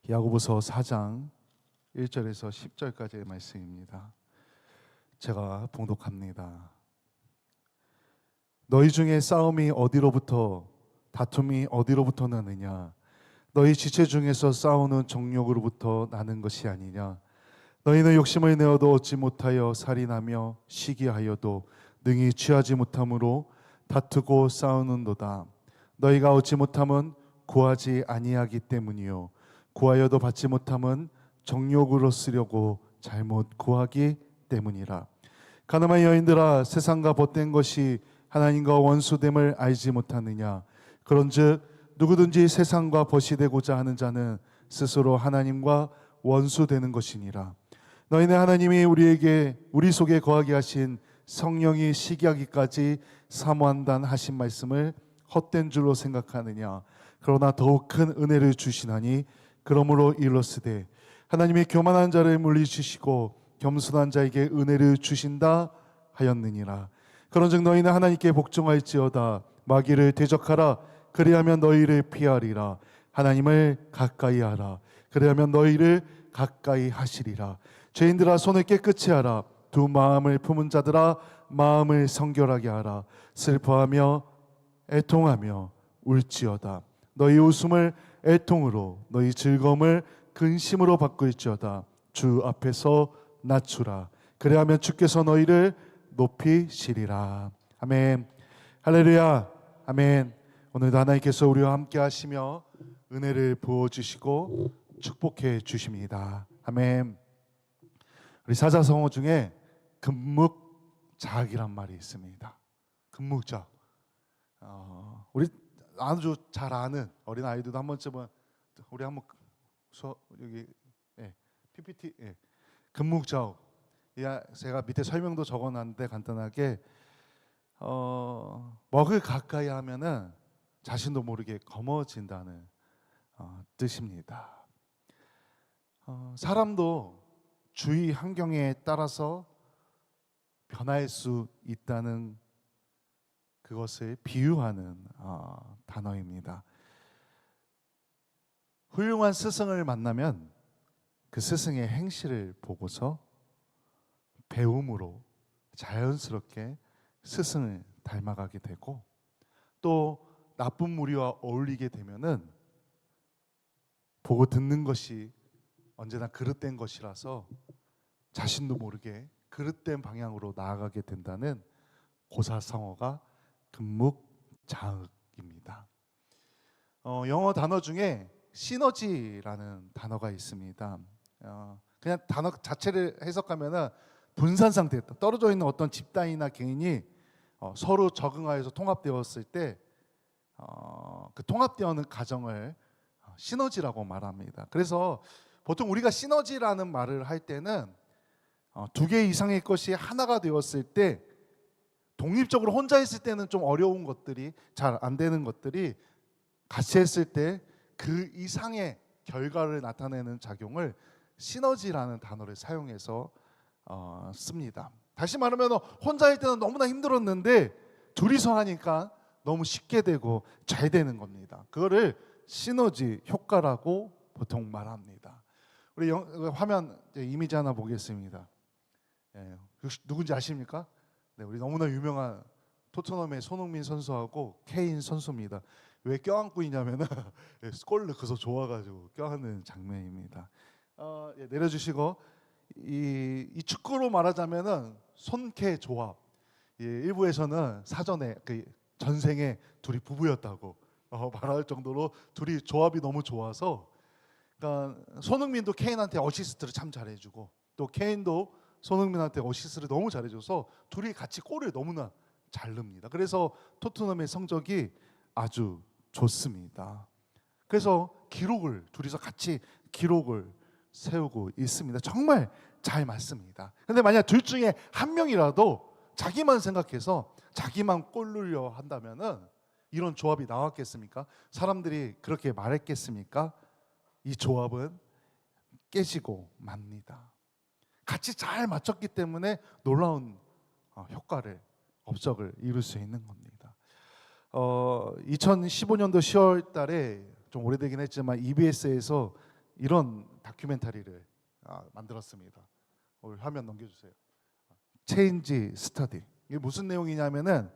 야고보서 4장 1절에서 10절까지의 말씀입니다. 제가 봉독합니다. 너희 중에 싸움이 어디로부터 다툼이 어디로부터 나느냐? 너희 지체 중에서 싸우는 정욕으로부터 나는 것이 아니냐? 너희는 욕심을 내어도 얻지 못하여 살인하며 시기하여도 능히 취하지 못함으로 다투고 싸우는도다. 너희가 얻지 못함은 구하지 아니하기 때문이요 구하여도 받지 못함은 정욕으로 쓰려고 잘못 구하기 때문이라. 가늠한 여인들아, 세상과 벗된 것이 하나님과 원수됨을 알지 못하느냐? 그런즉 누구든지 세상과 벗이 되고자 하는 자는 스스로 하나님과 원수되는 것이니라. 너희는 하나님이 우리 속에 거하게 하신 성령이 시기하기까지 사모한다는 하신 말씀을 헛된 줄로 생각하느냐? 그러나 더욱 큰 은혜를 주시나니 그러므로 일렀으되 하나님이 교만한 자를 물리치시고 겸손한 자에게 은혜를 주신다 하였느니라. 그런즉 너희는 하나님께 복종할지어다. 마귀를 대적하라. 그리하면 너희를 피하리라. 하나님을 가까이 하라. 그리하면 너희를 가까이 하시리라. 죄인들아, 손을 깨끗이 하라. 두 마음을 품은 자들아, 마음을 성결하게 하라. 슬퍼하며 애통하며 울지어다. 너희 웃음을 애통으로, 너희 즐거움을 근심으로 바꿀지어다. 주 앞에서 낮추라. 그래야면 주께서 너희를 높이시리라. 아멘. 할렐루야. 아멘. 오늘도 하나님께서 우리와 함께 하시며 은혜를 부어주시고 축복해 주십니다. 아멘. 우리 사자성어 중에 금묵자학이란 말이 있습니다. 금묵자학. 우리 아주 잘 아는 어린 아이들도 한 번쯤은 우리 한번 여기 PPT 금묵자학. 제가 밑에 설명도 적어놨는데 간단하게 먹을 가까이 하면은 자신도 모르게 검어진다는 뜻입니다. 사람도 주위 환경에 따라서 변할 수 있다는 그것을 비유하는 단어입니다. 훌륭한 스승을 만나면 그 스승의 행실을 보고서 배움으로 자연스럽게 스승을 닮아가게 되고, 또 나쁜 무리와 어울리게 되면은 보고 듣는 것이 언제나 그릇된 것이라서 자신도 모르게 그릇된 방향으로 나아가게 된다는 고사성어가 금묵자학입니다. 영어 단어 중에 시너지라는 단어가 있습니다. 그냥 단어 자체를 해석하면은 분산 상태, 떨어져 있는 어떤 집단이나 개인이 서로 적응하여서 통합되었을 때 그 통합되어는 과정을 시너지라고 말합니다. 그래서 보통 우리가 시너지라는 말을 할 때는 두 개 이상의 것이 하나가 되었을 때, 독립적으로 혼자 했을 때는 좀 어려운 것들이, 잘 안 되는 것들이 같이 했을 때 그 이상의 결과를 나타내는 작용을 시너지라는 단어를 사용해서 씁니다. 다시 말하면 혼자 할 때는 너무나 힘들었는데 둘이서 하니까 너무 쉽게 되고 잘 되는 겁니다. 그거를 시너지 효과라고 보통 말합니다. 우리 화면 이미지 하나 보겠습니다. 누군지 아십니까? 네, 우리 너무나 유명한 토트넘의 손흥민 선수하고 케인 선수입니다. 왜 껴안고 있냐면은 골을 넣어서 좋아가지고 껴안는 장면입니다. 내려주시고, 이 축구로 말하자면은 손캐 조합. 일부에서는 사전에 그 전생에 둘이 부부였다고 말할 정도로 둘이 조합이 너무 좋아서, 그러니까 손흥민도 케인한테 어시스트를 참 잘해주고, 또 케인도 손흥민한테 어시스트를 너무 잘해줘서 둘이 같이 골을 너무나 잘 넣습니다. 그래서 토트넘의 성적이 아주 좋습니다. 그래서 둘이서 같이 기록을 세우고 있습니다. 정말 잘 맞습니다. 근데 만약 둘 중에 한 명이라도 자기만 생각해서 자기만 골 넣으려 한다면은 이런 조합이 나왔겠습니까? 사람들이 그렇게 말했겠습니까? 이 조합은 깨지고 맙니다. 같이 잘 맞췄기 때문에 놀라운 효과를, 업적을 이룰 수 있는 겁니다. 2015년도 10월 달에 좀 오래되긴 했지만 EBS에서 이런 다큐멘터리를 만들었습니다. 화면 넘겨주세요. 체인지 스터디. 이게 무슨 내용이냐면은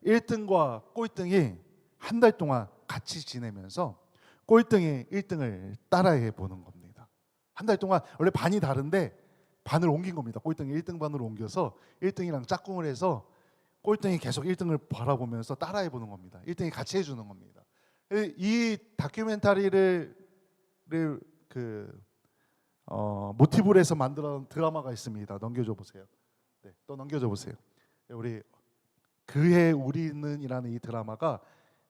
1등과 꼴등이 한 달 동안 같이 지내면서 꼴등이 1등을 따라해 보는 겁니다. 한 달 동안 원래 반이 다른데 반을 옮긴 겁니다. 꼴등이 1등 반으로 옮겨서 1등이랑 짝꿍을 해서 꼴등이 계속 1등을 바라보면서 따라해 보는 겁니다. 1등이 같이 해주는 겁니다. 이 다큐멘터리를 모티브로 해서 만들어 드라마가 있습니다. 넘겨줘 보세요. 네, 또 넘겨줘 보세요. 우리 그해 우리는이라는 이 드라마가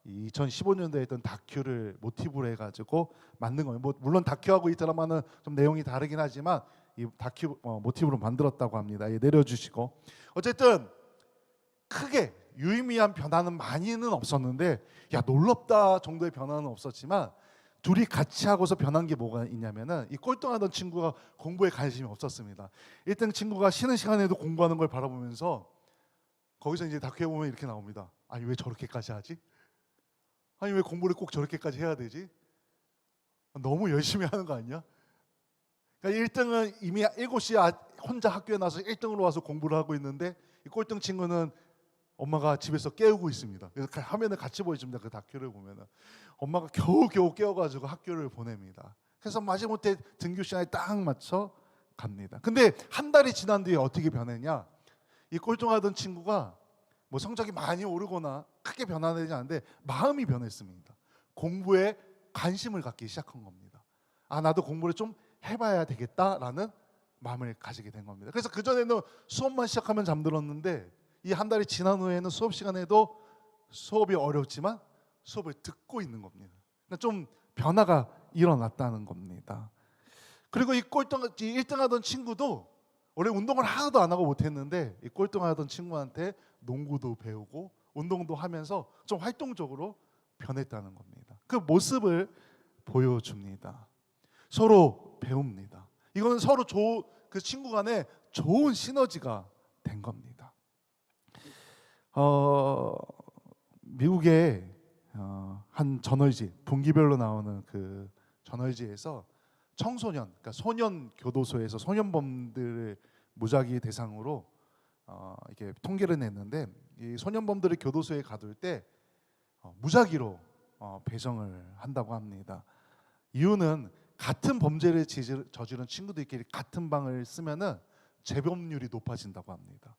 2015년도에 했던 다큐를 모티브로 해가지고 만든 거예요. 물론 다큐하고 이 드라마는 좀 내용이 다르긴 하지만 이 다큐 모티브로 만들었다고 합니다. 예, 내려주시고 어쨌든 크게 유의미한 변화는 많이는 없었는데 야 놀랍다 정도의 변화는 없었지만 둘이 같이 하고서 변한 게 뭐가 있냐면은 이 꼴등하던 친구가 공부에 관심이 없었습니다. 1등 친구가 쉬는 시간에도 공부하는 걸 바라보면서 거기서 이제 다큐에 보면 이렇게 나옵니다. 아니 왜 저렇게까지 하지? 아니 왜 공부를 꼭 저렇게까지 해야 되지? 너무 열심히 하는 거 아니야? 그러니까 1등은 이미 7시에 혼자 학교에 나서 1등으로 와서 공부를 하고 있는데 이 꼴등 친구는 엄마가 집에서 깨우고 있습니다. 그래서 화면을 같이 보여줍니다. 그 다큐를 보면은 엄마가 겨우겨우 깨워가지고 학교를 보냅니다. 그래서 마지못해 등교 시간에 딱 맞춰 갑니다. 근데 한 달이 지난 뒤에 어떻게 변했냐? 이 꼴등하던 친구가 뭐 성적이 많이 오르거나 크게 변화되지 않는데 마음이 변했습니다. 공부에 관심을 갖기 시작한 겁니다. 아 나도 공부를 좀 해봐야 되겠다라는 마음을 가지게 된 겁니다. 그래서 그전에는 수업만 시작하면 잠들었는데 이 한 달이 지난 후에는 수업 시간에도 수업이 어렵지만 수업을 듣고 있는 겁니다. 그러니까 좀 변화가 일어났다는 겁니다. 그리고 이 1등 하던 친구도 원래 운동을 하나도 안 하고 못했는데 이 꼴등하던 친구한테 농구도 배우고 운동도 하면서 좀 활동적으로 변했다는 겁니다. 그 모습을 보여줍니다. 서로 배웁니다. 이거는 서로 그 친구 간에 좋은 시너지가 된 겁니다. 미국의 한 전월지 분기별로 나오는 그 전월지에서 청소년, 그러니까 소년 교도소에서 소년범들을 무작위 대상으로 이렇게 통계를 냈는데 이 소년범들을 교도소에 가둘 때 무작위로 배정을 한다고 합니다. 이유는 같은 범죄를 저지른 친구들끼리 같은 방을 쓰면은 재범률이 높아진다고 합니다.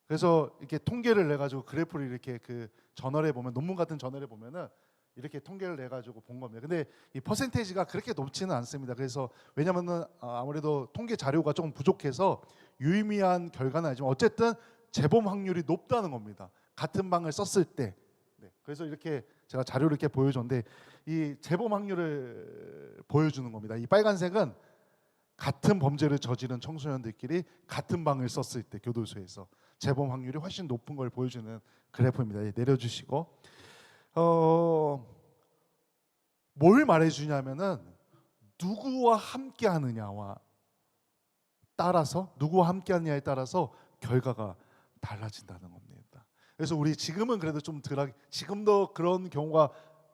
그래서 이렇게 통계를 내 가지고 그래프를 이렇게 그 저널에 보면 논문 같은 저널에 보면은 이렇게 통계를 내 가지고 본 겁니다. 근데 이 퍼센테이지가 그렇게 높지는 않습니다. 그래서 왜냐면은 아무래도 통계 자료가 조금 부족해서 유의미한 결과는 아니지만 어쨌든 재범 확률이 높다는 겁니다. 같은 방을 썼을 때. 네. 그래서 이렇게 제가 자료를 이렇게 보여줬는데 이 재범 확률을 보여주는 겁니다. 이 빨간색은 같은 범죄를 저지른 청소년들끼리 같은 방을 썼을 때 교도소에서 재범 확률이 훨씬 높은 걸 보여주는 그래프입니다. 내려주시고 뭘 말해주냐면은 누구와 함께 하느냐와 따라서 누구와 함께 하느냐에 따라서 결과가 달라진다는 겁니다. 그래서 우리 지금은 그래도 좀 지금도 그런 경우가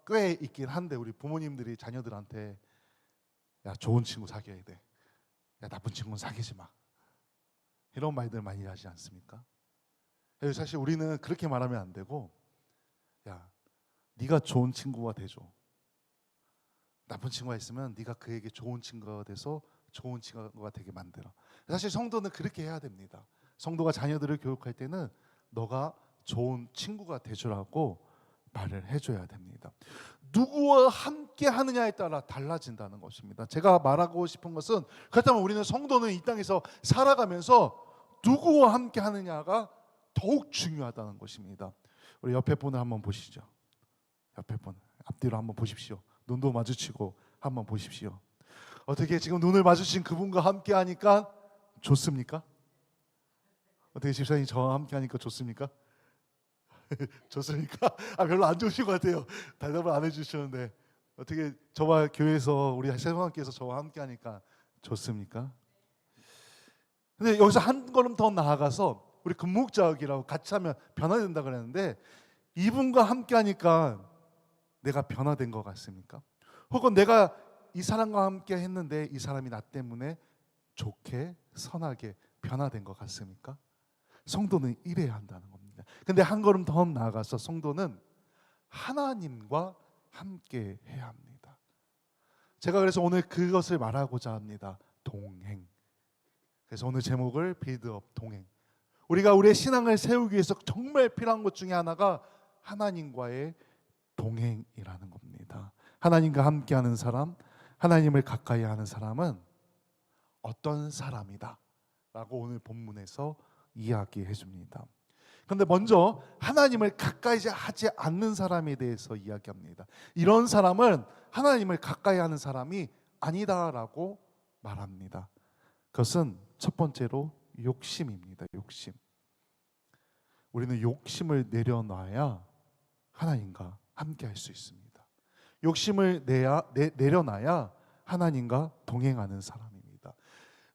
꽤 있긴 한데 우리 부모님들이 자녀들한테 야 좋은 친구 사귀어야 돼. 야 나쁜 친구는 사귀지 마. 이런 말들 많이 하지 않습니까? 사실 우리는 그렇게 말하면 안 되고 야 네가 좋은 친구가 돼줘. 나쁜 친구가 있으면 네가 그에게 좋은 친구가 돼서 좋은 친구가 되게 만들어. 사실 성도는 그렇게 해야 됩니다. 성도가 자녀들을 교육할 때는 너가 좋은 친구가 돼주라고 말을 해줘야 됩니다. 누구와 함께 하느냐에 따라 달라진다는 것입니다. 제가 말하고 싶은 것은 그렇다면 우리는 성도는 이 땅에서 살아가면서 누구와 함께 하느냐가 더욱 중요하다는 것입니다. 우리 옆에 분을 한번 보시죠. 옆에 분 앞뒤로 한번 보십시오. 눈도 마주치고 한번 보십시오. 어떻게 지금 눈을 마주친 그분과 함께 하니까 좋습니까? 어떻게 집사님 저와 함께 하니까 좋습니까? 좋습니까? 별로 안 좋으신 것 같아요. 대답을 안 해주시는데 어떻게 저와 교회에서 우리 세상교회에서 저와 함께 하니까 좋습니까? 근데 여기서 한 걸음 더 나아가서 우리 금목자역이라고 같이 하면 변화된다 그랬는데 이분과 함께 하니까 내가 변화된 것 같습니까? 혹은 내가 이 사람과 함께 했는데 이 사람이 나 때문에 좋게 선하게 변화된 것 같습니까? 성도는 이래야 한다는 겁니다. 근데 한 걸음 더 나아가서 성도는 하나님과 함께 해야 합니다. 제가 그래서 오늘 그것을 말하고자 합니다. 동행. 그래서 오늘 제목을 빌드업 동행. 우리가 우리의 신앙을 세우기 위해서 정말 필요한 것 중에 하나가 하나님과의 동행이라는 겁니다. 하나님과 함께하는 사람, 하나님을 가까이 하는 사람은 어떤 사람이다 라고 오늘 본문에서 이야기해 줍니다. 그런데 먼저 하나님을 가까이 하지 않는 사람에 대해서 이야기합니다. 이런 사람은 하나님을 가까이 하는 사람이 아니다라고 말합니다. 그것은 첫 번째로 욕심입니다. 욕심. 우리는 욕심을 내려놔야 하나님과 함께 할 수 있습니다. 욕심을 내려놔야 하나님과 동행하는 사람입니다.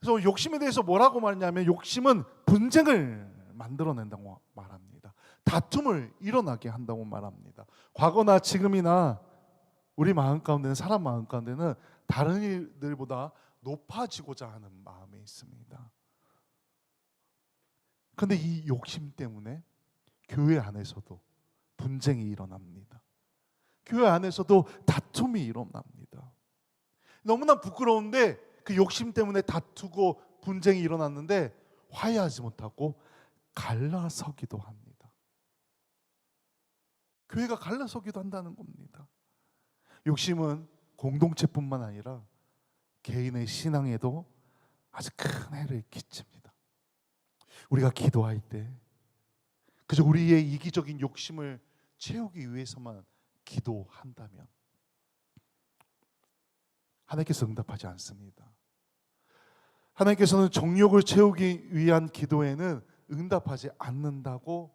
그래서 욕심에 대해서 뭐라고 말하냐면 욕심은 분쟁을 만들어낸다고 말합니다. 다툼을 일어나게 한다고 말합니다. 과거나 지금이나 우리 마음 가운데는, 사람 마음 가운데는 다른 일들보다 높아지고자 하는 마음이 있습니다. 그런데 이 욕심 때문에 교회 안에서도 분쟁이 일어납니다. 교회 안에서도 다툼이 일어납니다. 너무나 부끄러운데 그 욕심 때문에 다투고 분쟁이 일어났는데 화해하지 못하고 갈라서기도 합니다. 교회가 갈라서기도 한다는 겁니다. 욕심은 공동체뿐만 아니라 개인의 신앙에도 아주 큰 해를 끼칩니다. 우리가 기도할 때 그저 우리의 이기적인 욕심을 채우기 위해서만 기도한다면 하나님께서 응답하지 않습니다. 하나님께서는 정욕을 채우기 위한 기도에는 응답하지 않는다고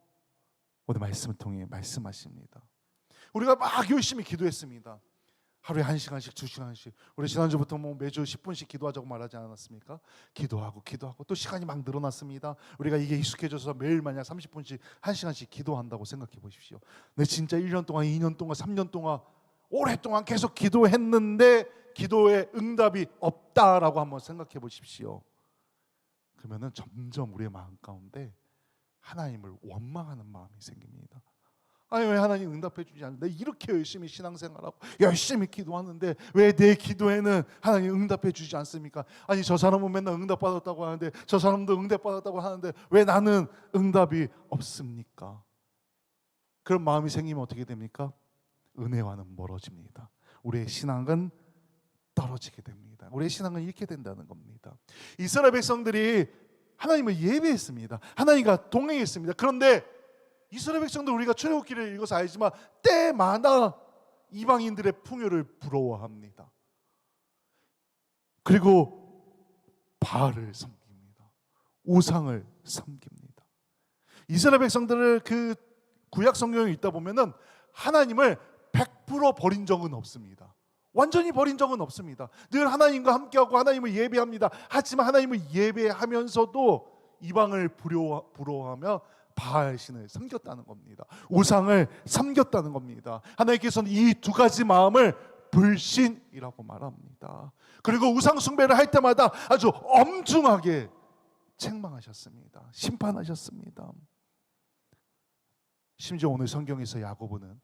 오늘 말씀을 통해 말씀하십니다. 우리가 막 열심히 기도했습니다. 하루에 1시간씩 2시간씩. 우리 지난주부터 매주 10분씩 기도하자고 말하지 않았습니까? 기도하고 또 시간이 막 늘어났습니다. 우리가 이게 익숙해져서 매일 만약 30분씩 1시간씩 기도한다고 생각해 보십시오. 내 진짜 1년 동안 2년 동안 3년 동안 오랫동안 계속 기도했는데 기도에 응답이 없다라고 한번 생각해 보십시오. 그러면은 점점 우리의 마음 가운데 하나님을 원망하는 마음이 생깁니다. 아니 왜 하나님 응답해 주지 않는데 이렇게 열심히 신앙생활하고 열심히 기도하는데 왜 내 기도에는 하나님 응답해 주지 않습니까? 아니 저 사람은 맨날 응답받았다고 하는데 저 사람도 응답받았다고 하는데 왜 나는 응답이 없습니까? 그런 마음이 생기면 어떻게 됩니까? 은혜와는 멀어집니다. 우리의 신앙은 떨어지게 됩니다. 우리의 신앙은 잃게 된다는 겁니다. 이스라엘 백성들이 하나님을 예배했습니다. 하나님과 동행했습니다. 그런데 이스라엘 백성들 우리가 출애굽기를 읽어서 알지만 때마다 이방인들의 풍요를 부러워합니다. 그리고 바알을 섬깁니다. 우상을 섬깁니다. 이스라엘 백성들을 그 구약 성경에 있다 보면은 하나님을 100% 버린 적은 없습니다. 완전히 버린 적은 없습니다. 늘 하나님과 함께하고 하나님을 예배합니다. 하지만 하나님을 예배하면서도 이방을 부러워하며 바알 신을 섬겼다는 겁니다. 우상을 섬겼다는 겁니다. 하나님께서는 이 두 가지 마음을 불신이라고 말합니다. 그리고 우상 숭배를 할 때마다 아주 엄중하게 책망하셨습니다. 심판하셨습니다. 심지어 오늘 성경에서 야고보는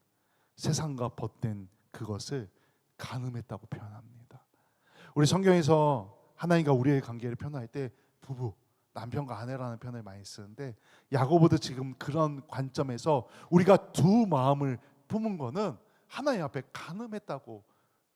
세상과 벗된 그것을 간음했다고 표현합니다. 우리 성경에서 하나님과 우리의 관계를 표현할 때 부부, 남편과 아내라는 표현을 많이 쓰는데 야고보도 지금 그런 관점에서 우리가 두 마음을 품은 거는 하나님 앞에 간음했다고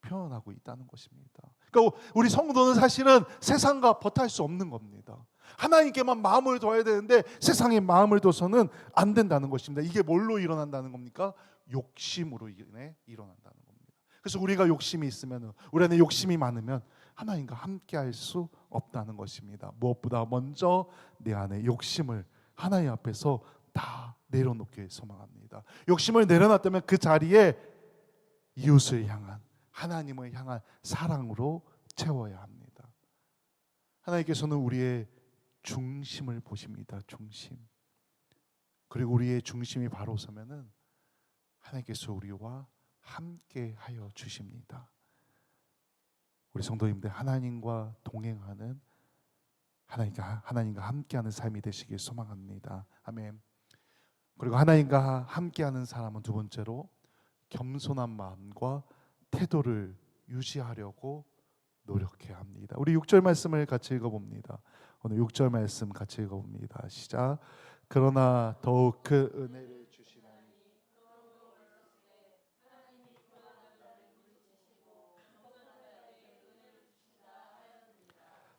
표현하고 있다는 것입니다. 그러니까 우리 성도는 사실은 세상과 벗할 수 없는 겁니다. 하나님께만 마음을 둬야 되는데 세상에 마음을 둬서는 안 된다는 것입니다. 이게 뭘로 일어난다는 겁니까? 욕심으로 인해 일어난다는 겁니다. 그래서 우리가 욕심이 있으면, 우리 안에 욕심이 많으면 하나님과 함께 할 수 없다는 것입니다. 무엇보다 먼저 내 안에 욕심을 하나님 앞에서 다 내려놓길 소망합니다. 욕심을 내려놨다면 그 자리에 이웃을 향한, 하나님을 향한 사랑으로 채워야 합니다. 하나님께서는 우리의 중심을 보십니다. 중심. 그리고 우리의 중심이 바로 서면은 하나님께서 우리와 함께 하여 주십니다. 우리 성도님들 하나님과 동행하는, 하나님과 함께하는 삶이 되시길 소망합니다. 아멘. 그리고 하나님과 함께하는 사람은 두 번째로 겸손한 마음과 태도를 유지하려고 노력해야 합니다. 우리 6절 말씀을 같이 읽어봅니다. 오늘 6절 말씀 같이 읽어봅니다. 시작. 그러나 더욱 그 은혜를 주시나니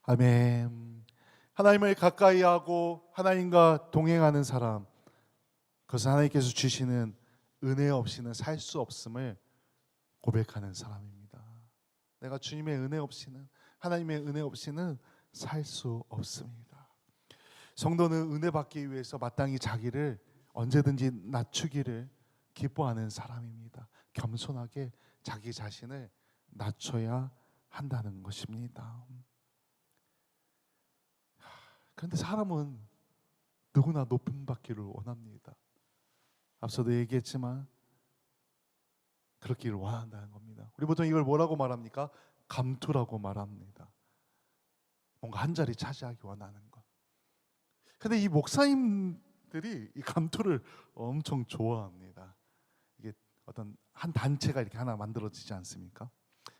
아멘. 하나님을 가까이 하고 하나님과 동행하는 사람, 그것은 하나님께서 주시는 은혜 없이는 살 수 없음을 고백하는 사람입니다. 내가 주님의 은혜 없이는, 하나님의 은혜 없이는 살 수 없습니다. 성도는 은혜 받기 위해서 마땅히 자기를 언제든지 낮추기를 기뻐하는 사람입니다. 겸손하게 자기 자신을 낮춰야 한다는 것입니다. 그런데 사람은 누구나 높임 받기를 원합니다. 앞서도 얘기했지만 그렇기를 원한다는 겁니다. 우리 보통 이걸 뭐라고 말합니까? 감투라고 말합니다. 뭔가 한 자리 차지하기 원하는 것. 근데 이 목사님들이 이 감투를 엄청 좋아합니다. 이게 어떤 한 단체가 이렇게 하나 만들어지지 않습니까?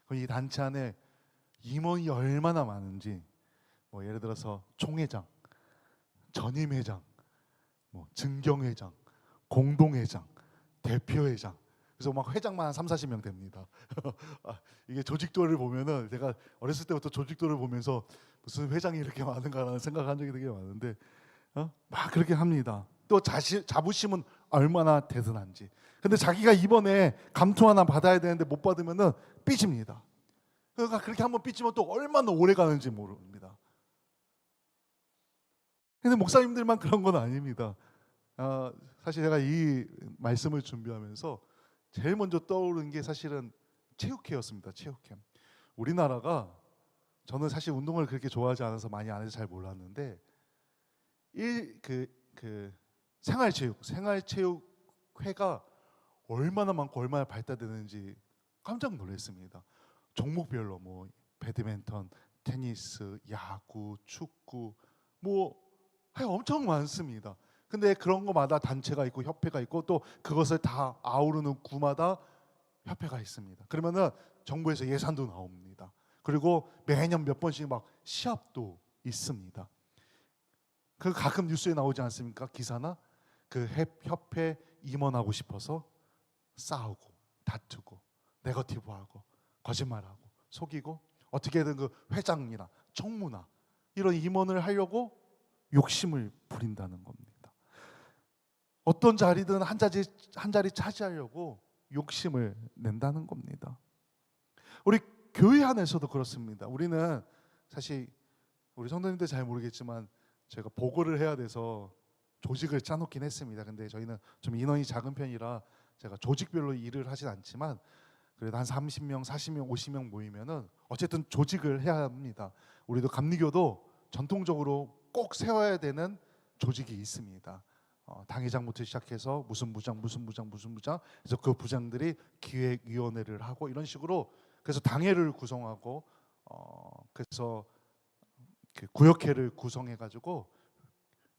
그럼 이 단체 안에 임원이 얼마나 많은지, 뭐 예를 들어서 총회장, 전임회장, 뭐 증경회장, 공동회장, 대표회장, 그래서 막 회장만 한 30-40명 됩니다. 이게 조직도를 보면은, 제가 어렸을 때부터 조직도를 보면서 무슨 회장이 이렇게 많은가라는 생각한 적이 되게 많은데 막 그렇게 합니다. 또 자부심은 얼마나 대단한지. 근데 자기가 이번에 감투 하나 받아야 되는데 못 받으면은 삐집니다. 그러니까 그렇게 한번 삐지면 또 얼마나 오래 가는지 모릅니다. 근데 목사님들만 그런 건 아닙니다. 사실 제가 이 말씀을 준비하면서 제일 먼저 떠오른 게 사실은 체육회였습니다. 체육회. 우리나라가, 저는 사실 운동을 그렇게 좋아하지 않아서 많이 안 해서 잘 몰랐는데, 생활체육회가 얼마나 많고 얼마나 발달되는지 깜짝 놀랐습니다. 종목별로 뭐 배드민턴, 테니스, 야구, 축구, 뭐 엄청 많습니다. 근데 그런 거마다 단체가 있고 협회가 있고 또 그것을 다 아우르는 구마다 협회가 있습니다. 그러면은 정부에서 예산도 나옵니다. 그리고 매년 몇 번씩 막 시합도 있습니다. 그 가끔 뉴스에 나오지 않습니까? 기사나 그 협회 임원하고 싶어서 싸우고 다투고 네거티브하고 거짓말하고 속이고 어떻게든 그 회장이나 총무나 이런 임원을 하려고 욕심을 부린다는 겁니다. 어떤 자리든 한 자리 차지하려고 욕심을 낸다는 겁니다. 우리 교회 안에서도 그렇습니다. 우리는 사실 우리 성도님들 잘 모르겠지만 제가 보고를 해야 돼서 조직을 짜놓긴 했습니다. 근데 저희는 좀 인원이 작은 편이라 제가 조직별로 일을 하진 않지만 그래도 한 30명, 40명, 50명 모이면은 어쨌든 조직을 해야 합니다. 우리도 감리교도 전통적으로 꼭 세워야 되는 조직이 있습니다. 당회장부터 시작해서 무슨 부장 그래서 그 부장들이 기획위원회를 하고 이런 식으로, 그래서 당회를 구성하고 그래서 그 구역회를 구성해 가지고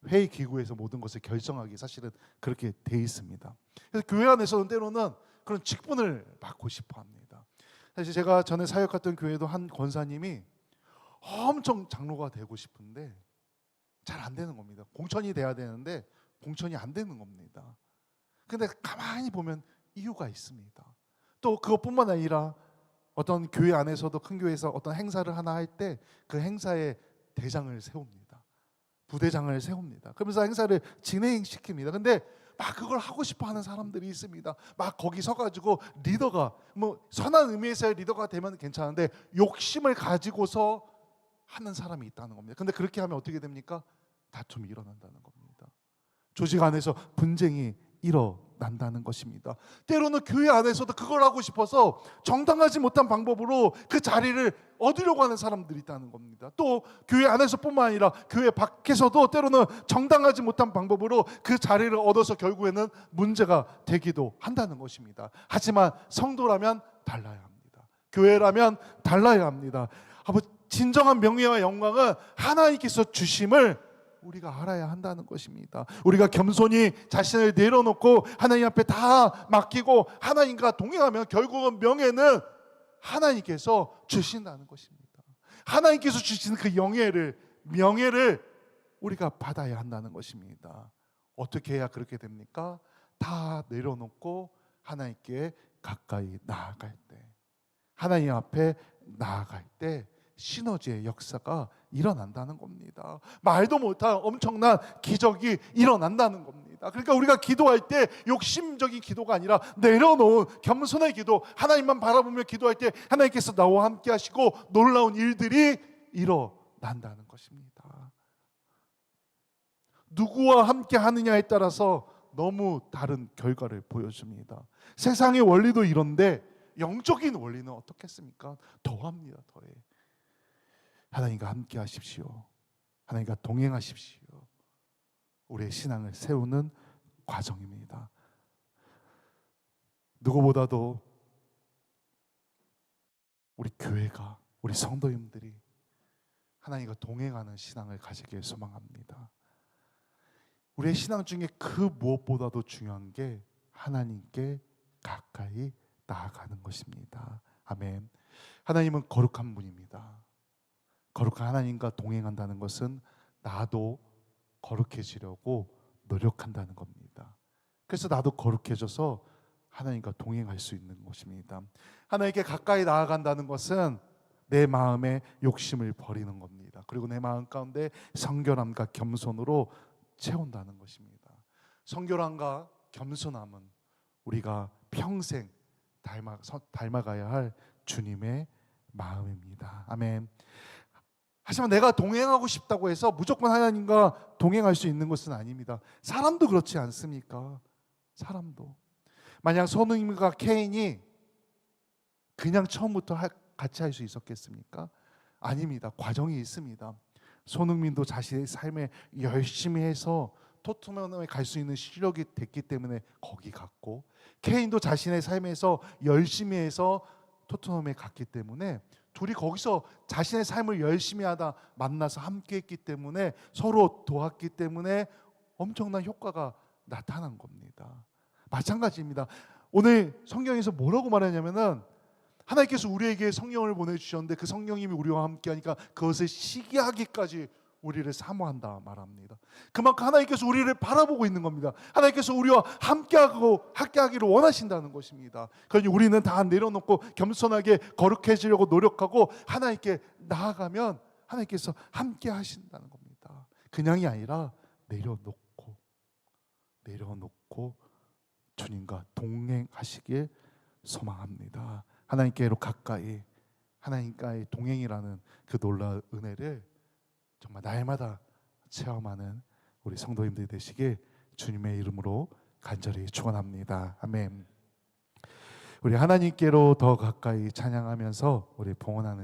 회의 기구에서 모든 것을 결정하기, 사실은 그렇게 돼 있습니다. 그래서 교회 안에서는 때로는 그런 직분을 맡고 싶어 합니다. 사실 제가 전에 사역했던 교회도 한 권사님이 엄청 장로가 되고 싶은데 잘 안 되는 겁니다. 공천이 돼야 되는데 공천이 안 되는 겁니다. 근데 가만히 보면 이유가 있습니다. 또 그것뿐만 아니라 어떤 교회 안에서도, 큰 교회에서 어떤 행사를 하나 할 때 그 행사에 대장을 세웁니다. 부대장을 세웁니다. 그러면서 행사를 진행시킵니다. 근데 막 그걸 하고 싶어 하는 사람들이 있습니다. 막 거기 서가지고 리더가, 뭐 선한 의미에서의 리더가 되면 괜찮은데 욕심을 가지고서 하는 사람이 있다는 겁니다. 근데 그렇게 하면 어떻게 됩니까? 다툼이 일어난다는 겁니다. 조직 안에서 분쟁이 일어난다는 것입니다. 때로는 교회 안에서도 그걸 하고 싶어서 정당하지 못한 방법으로 그 자리를 얻으려고 하는 사람들이 있다는 겁니다. 또 교회 안에서뿐만 아니라 교회 밖에서도 때로는 정당하지 못한 방법으로 그 자리를 얻어서 결국에는 문제가 되기도 한다는 것입니다. 하지만 성도라면 달라야 합니다. 교회라면 달라야 합니다. 진정한 명예와 영광은 하나님께서 주심을 우리가 알아야 한다는 것입니다. 우리가 겸손히 자신을 내려놓고 하나님 앞에 다 맡기고 하나님과 동행하면 결국은 명예는 하나님께서 주신다는 것입니다. 하나님께서 주시는 그 명예를 우리가 받아야 한다는 것입니다. 어떻게 해야 그렇게 됩니까? 다 내려놓고 하나님께 가까이 나아갈 때, 하나님 앞에 나아갈 때 시너지의 역사가 일어난다는 겁니다. 말도 못할 엄청난 기적이 일어난다는 겁니다. 그러니까 우리가 기도할 때 욕심적인 기도가 아니라 내려놓은 겸손의 기도, 하나님만 바라보며 기도할 때 하나님께서 나와 함께 하시고 놀라운 일들이 일어난다는 것입니다. 누구와 함께 하느냐에 따라서 너무 다른 결과를 보여줍니다. 세상의 원리도 이런데 영적인 원리는 어떻겠습니까? 더합니다. 더해. 하나님과 함께 하십시오. 하나님과 동행하십시오. 우리의 신앙을 세우는 과정입니다. 누구보다도 우리 교회가, 우리 성도님들이 하나님과 동행하는 신앙을 가지길 소망합니다. 우리의 신앙 중에 그 무엇보다도 중요한 게 하나님께 가까이 나아가는 것입니다. 아멘. 하나님은 거룩한 분입니다. 거룩한 하나님과 동행한다는 것은 나도 거룩해지려고 노력한다는 겁니다. 그래서 나도 거룩해져서 하나님과 동행할 수 있는 것입니다. 하나님께 가까이 나아간다는 것은 내 마음의 욕심을 버리는 겁니다. 그리고 내 마음 가운데 성결함과 겸손으로 채운다는 것입니다. 성결함과 겸손함은 우리가 평생 닮아가야 할 주님의 마음입니다. 아멘. 하지만 내가 동행하고 싶다고 해서 무조건 하나님과 동행할 수 있는 것은 아닙니다. 사람도 그렇지 않습니까? 사람도. 만약 손흥민과 케인이 그냥 처음부터 같이 할 수 있었겠습니까? 아닙니다. 과정이 있습니다. 손흥민도 자신의 삶에 열심히 해서 토트넘에 갈 수 있는 실력이 됐기 때문에 거기 갔고, 케인도 자신의 삶에서 열심히 해서 토트넘에 갔기 때문에 둘이 거기서 자신의 삶을 열심히 하다 만나서 함께 했기 때문에 서로 도왔기 때문에 엄청난 효과가 나타난 겁니다. 마찬가지입니다. 오늘 성경에서 뭐라고 말하냐면은 하나님께서 우리에게 성령을 보내주셨는데 그 성령님이 우리와 함께 하니까 그것을 시기하기까지 우리를 사모한다 말합니다. 그만큼 하나님께서 우리를 바라보고 있는 겁니다. 하나님께서 우리와 함께하기를 원하신다는 것입니다. 그러니 우리는 다 내려놓고 겸손하게 거룩해지려고 노력하고 하나님께 나아가면 하나님께서 함께 하신다는 겁니다. 그냥이 아니라 내려놓고 주님과 동행하시길 소망합니다. 하나님께로 가까이, 하나님과의 동행이라는 그 놀라운 은혜를 정말 날마다 체험하는 우리 성도님들 되시길 주님의 이름으로 간절히 축원합니다. 아멘. 우리 하나님께로 더 가까이 찬양하면서 우리 봉헌하는